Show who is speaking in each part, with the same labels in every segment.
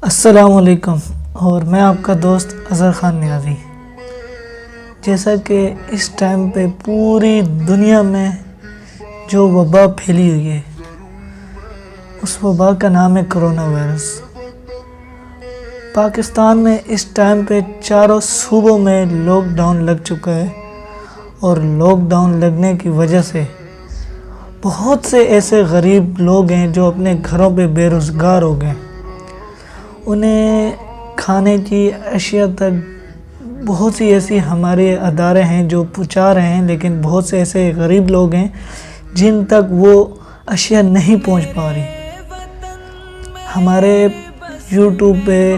Speaker 1: السلام علیکم، اور میں آپ کا دوست اظہر خان نیازی۔ جیسا کہ اس ٹائم پہ پوری دنیا میں جو وبا پھیلی ہوئی ہے، اس وبا کا نام ہے کرونا وائرس۔ پاکستان میں اس ٹائم پہ چاروں صوبوں میں لاک ڈاؤن لگ چکا ہے، اور لاک ڈاؤن لگنے کی وجہ سے بہت سے ایسے غریب لوگ ہیں جو اپنے گھروں پہ بے روزگار ہو گئے۔ انہیں کھانے کی اشیاء تک بہت سی ایسی ہمارے ادارے ہیں جو پہنچا رہے ہیں، لیکن بہت سے ایسے غریب لوگ ہیں جن تک وہ اشیاء نہیں پہنچ پا رہی۔ ہمارے یوٹیوب پہ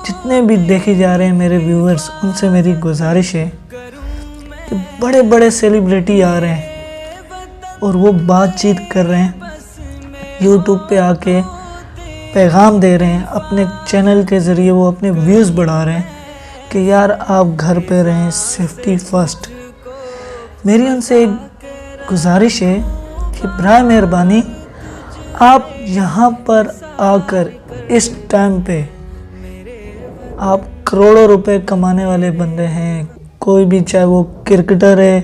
Speaker 1: جتنے بھی دیکھے جا رہے ہیں میرے ویورز، ان سے میری گزارش ہے کہ بڑے بڑے سیلیبریٹی آ رہے ہیں اور وہ بات چیت کر رہے ہیں، یوٹیوب پہ آ کے پیغام دے رہے ہیں، اپنے چینل کے ذریعے وہ اپنے ویوز بڑھا رہے ہیں کہ یار آپ گھر پہ رہیں، سیفٹی فرسٹ۔ میری ان سے ایک گزارش ہے کہ برائے مہربانی آپ یہاں پر آ کر اس ٹائم پہ آپ کروڑوں روپے کمانے والے بندے ہیں، کوئی بھی، چاہے وہ کرکٹر ہے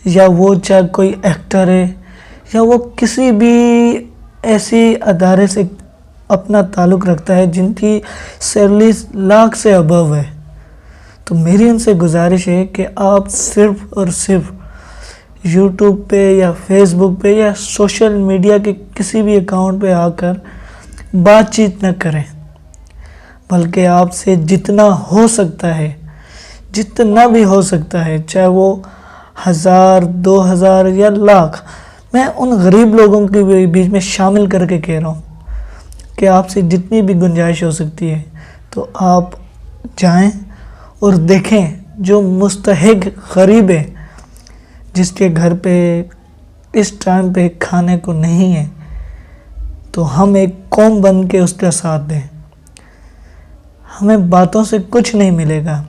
Speaker 1: یا وہ چاہے کوئی ایکٹر ہے یا وہ کسی بھی ایسی ادارے سے اپنا تعلق رکھتا ہے جن کی سیلری لاکھ سے ابو ہے، تو میری ان سے گزارش ہے کہ آپ صرف اور صرف یوٹیوب پہ یا فیس بک پہ یا سوشل میڈیا کے کسی بھی اکاؤنٹ پہ آ کر بات چیت نہ کریں، بلکہ آپ سے جتنا ہو سکتا ہے، جتنا بھی ہو سکتا ہے، چاہے وہ 1000 2000 یا لاکھ، میں ان غریب لوگوں کے بیچ میں شامل کر کے کہہ رہا ہوں کہ آپ سے جتنی بھی گنجائش ہو سکتی ہے تو آپ جائیں اور دیکھیں جو مستحق غریب ہے، جس کے گھر پہ اس ٹائم پہ کھانے کو نہیں ہے، تو ہم ایک قوم بن کے اس کا ساتھ دیں۔ ہمیں باتوں سے کچھ نہیں ملے گا۔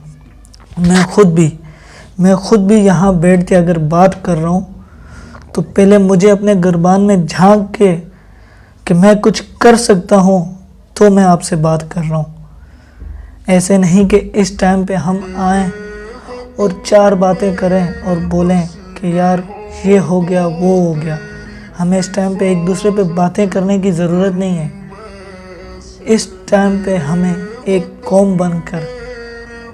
Speaker 1: میں خود بھی یہاں بیٹھ کے اگر بات کر رہا ہوں تو پہلے مجھے اپنے گربان میں جھانک کے کہ میں کچھ کر سکتا ہوں تو میں آپ سے بات کر رہا ہوں۔ ایسے نہیں کہ اس ٹائم پہ ہم آئیں اور 4 باتیں کریں اور بولیں کہ یار یہ ہو گیا، وہ ہو گیا۔ ہمیں اس ٹائم پہ ایک دوسرے پہ باتیں کرنے کی ضرورت نہیں ہے۔ اس ٹائم پہ ہمیں ایک قوم بن کر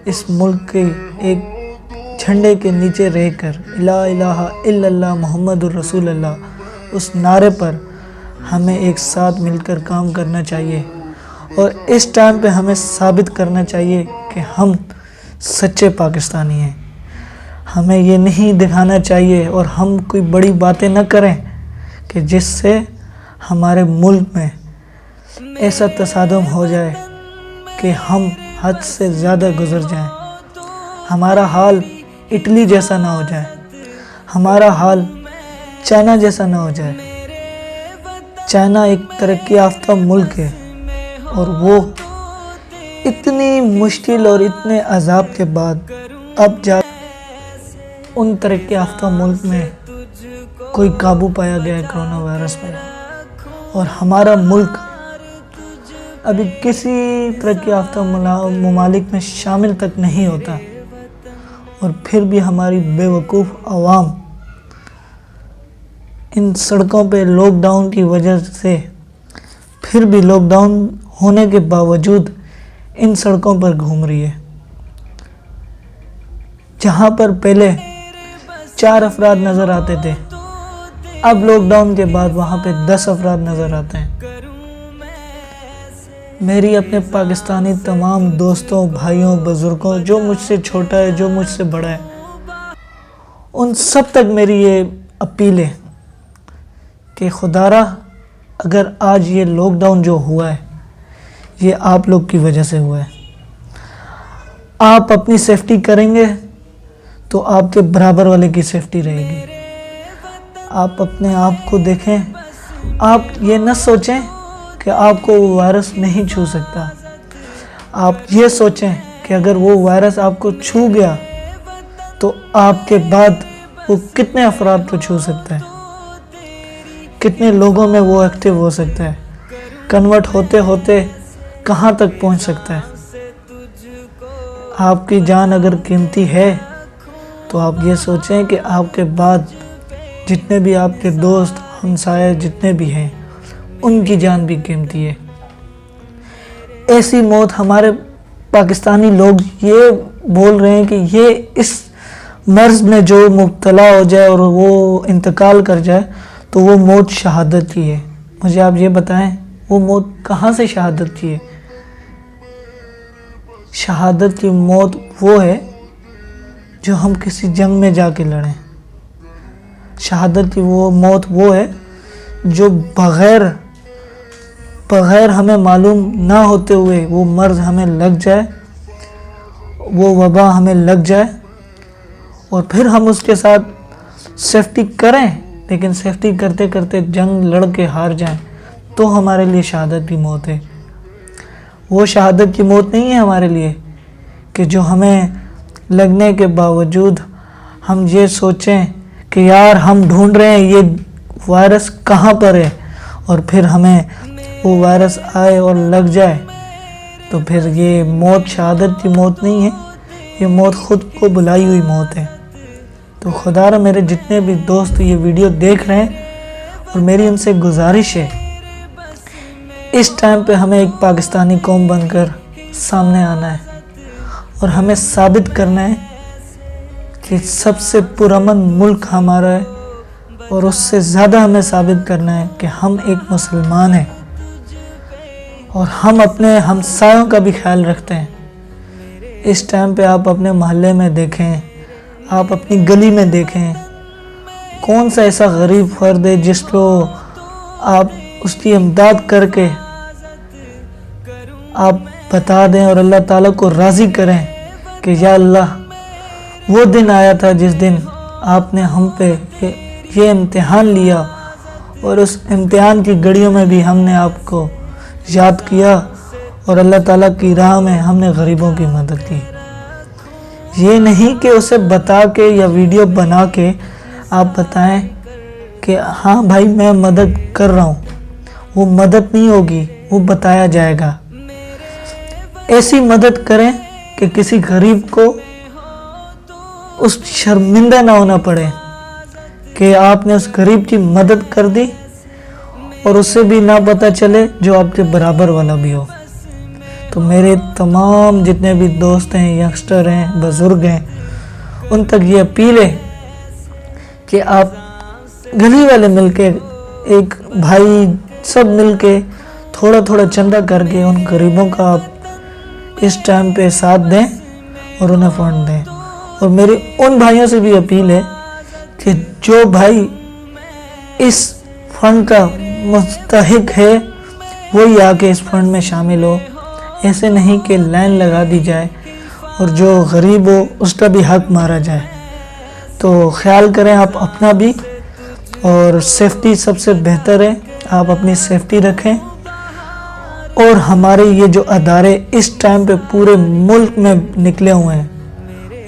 Speaker 1: اس ملک کے ایک جھنڈے کے نیچے رہ کر لا الہ الا اللہ محمد الرسول اللہ، اس نعرے پر ہمیں ایک ساتھ مل کر کام کرنا چاہیے، اور اس ٹائم پہ ہمیں ثابت کرنا چاہیے کہ ہم سچے پاکستانی ہیں۔ ہمیں یہ نہیں دکھانا چاہیے اور ہم کوئی بڑی باتیں نہ کریں کہ جس سے ہمارے ملک میں ایسا تصادم ہو جائے کہ ہم حد سے زیادہ گزر جائیں، ہمارا حال اٹلی جیسا نہ ہو جائے، ہمارا حال چائنا جیسا نہ ہو جائے۔ چائنا ایک ترقی یافتہ ملک ہے، اور وہ اتنی مشکل اور اتنے عذاب کے بعد اب جا ان ترقی یافتہ ملک میں کوئی قابو پایا گیا ہے کرونا وائرس پہ، اور ہمارا ملک ابھی کسی ترقی یافتہ ممالک میں شامل تک نہیں ہوتا، اور پھر بھی ہماری بے وقوف عوام ان سڑکوں پہ لاک ڈاؤن کی وجہ سے، پھر بھی لاک ڈاؤن ہونے کے باوجود ان سڑکوں پر گھوم رہی ہے۔ جہاں پر پہلے 4 افراد نظر آتے تھے، اب لاک ڈاؤن کے بعد وہاں پہ 10 افراد نظر آتے ہیں۔ میری اپنے پاکستانی تمام دوستوں، بھائیوں، بزرگوں، جو مجھ سے چھوٹا ہے، جو مجھ سے بڑا ہے، ان سب تک میری یہ اپیل ہے کہ خدا را اگر آج یہ لاک ڈاؤن جو ہوا ہے یہ آپ لوگ کی وجہ سے ہوا ہے، آپ اپنی سیفٹی کریں گے تو آپ کے برابر والے کی سیفٹی رہے گی۔ آپ اپنے آپ کو دیکھیں، آپ یہ نہ سوچیں کہ آپ کو وہ وائرس نہیں چھو سکتا، آپ یہ سوچیں کہ اگر وہ وائرس آپ کو چھو گیا تو آپ کے بعد وہ کتنے افراد کو چھو سکتا ہے، کتنے لوگوں میں وہ ایکٹیو ہو سکتا ہے، کنورٹ ہوتے ہوتے کہاں تک پہنچ سکتا ہے۔ آپ کی جان اگر قیمتی ہے تو آپ یہ سوچیں کہ آپ کے بعد جتنے بھی آپ کے دوست ہمسائے جتنے بھی ہیں ان کی جان بھی قیمتی ہے۔ ایسی موت ہمارے پاکستانی لوگ یہ بول رہے ہیں کہ یہ اس مرض میں جو مبتلا ہو جائے اور وہ انتقال کر جائے تو وہ موت شہادت کی ہے۔ مجھے آپ یہ بتائیں وہ موت کہاں سے شہادت کی ہے؟ شہادت کی موت وہ ہے جو ہم کسی جنگ میں جا کے لڑیں۔ شہادت کی وہ موت وہ ہے جو بغیر ہمیں معلوم نہ ہوتے ہوئے وہ مرض ہمیں لگ جائے، وہ وبا ہمیں لگ جائے اور پھر ہم اس کے ساتھ سیفٹی کریں، لیکن سیفٹی کرتے کرتے جنگ لڑ کے ہار جائیں تو ہمارے لیے شہادت کی موت ہے۔ وہ شہادت کی موت نہیں ہے ہمارے لیے کہ جو ہمیں لگنے کے باوجود ہم یہ سوچیں کہ یار ہم ڈھونڈ رہے ہیں یہ وائرس کہاں پر ہے، اور پھر ہمیں وہ وائرس آئے اور لگ جائے، تو پھر یہ موت شہادت کی موت نہیں ہے، یہ موت خود کو بلائی ہوئی موت ہے۔ تو خدا را میرے جتنے بھی دوست یہ ویڈیو دیکھ رہے ہیں اور میری ان سے گزارش ہے، اس ٹائم پہ ہمیں ایک پاکستانی قوم بن کر سامنے آنا ہے اور ہمیں ثابت کرنا ہے کہ سب سے پرامن ملک ہمارا ہے، اور اس سے زیادہ ہمیں ثابت کرنا ہے کہ ہم ایک مسلمان ہیں اور ہم اپنے ہمسایوں کا بھی خیال رکھتے ہیں۔ اس ٹائم پہ آپ اپنے محلے میں دیکھیں، آپ اپنی گلی میں دیکھیں، کون سا ایسا غریب فرد ہے جس کو آپ اس کی امداد کر کے آپ بتا دیں اور اللہ تعالیٰ کو راضی کریں کہ یا اللہ وہ دن آیا تھا جس دن آپ نے ہم پہ یہ امتحان لیا، اور اس امتحان کی گھڑیوں میں بھی ہم نے آپ کو یاد کیا اور اللہ تعالیٰ کی راہ میں ہم نے غریبوں کی مدد کی۔ یہ نہیں کہ اسے بتا کے یا ویڈیو بنا کے آپ بتائیں کہ ہاں بھائی میں مدد کر رہا ہوں، وہ مدد نہیں ہوگی، وہ بتایا جائے گا۔ ایسی مدد کریں کہ کسی غریب کو اس شرمندہ نہ ہونا پڑے کہ آپ نے اس غریب کی مدد کر دی اور اسے بھی نہ پتہ چلے جو آپ کے برابر والا بھی ہو۔ تو میرے تمام جتنے بھی دوست ہیں، ینگسٹر ہیں، بزرگ ہیں، ان تک یہ اپیل ہے کہ آپ گلی والے مل کے، ایک بھائی سب مل کے تھوڑا تھوڑا چندہ کر کے ان غریبوں کا آپ اس ٹائم پہ ساتھ دیں اور انہیں فنڈ دیں۔ اور میری ان بھائیوں سے بھی اپیل ہے کہ جو بھائی اس فنڈ کا مستحق ہے وہی آ کے اس فنڈ میں شامل ہو، ایسے نہیں کہ لائن لگا دی جائے اور جو غریب ہو اس کا بھی حق مارا جائے۔ تو خیال کریں آپ اپنا بھی، اور سیفٹی سب سے بہتر ہے، آپ اپنی سیفٹی رکھیں۔ اور ہمارے یہ جو ادارے اس ٹائم پہ پورے ملک میں نکلے ہوئے ہیں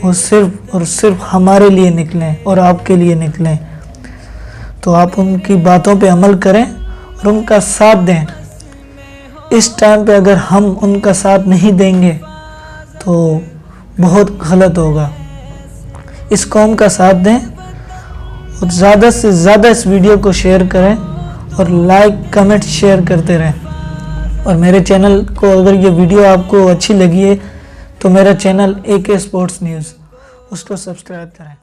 Speaker 1: وہ صرف اور صرف ہمارے لیے نکلیں اور آپ کے لیے نکلیں، تو آپ ان کی باتوں پہ عمل کریں اور ان کا ساتھ دیں۔ اس ٹائم پہ اگر ہم ان کا ساتھ نہیں دیں گے تو بہت غلط ہوگا۔ اس قوم کا ساتھ دیں اور زیادہ سے زیادہ اس ویڈیو کو شیئر کریں اور لائک کمنٹ شیئر کرتے رہیں۔ اور میرے چینل کو اگر یہ ویڈیو آپ کو اچھی لگی ہے تو میرا چینل AK اسپورٹس نیوز، اس کو سبسکرائب کریں۔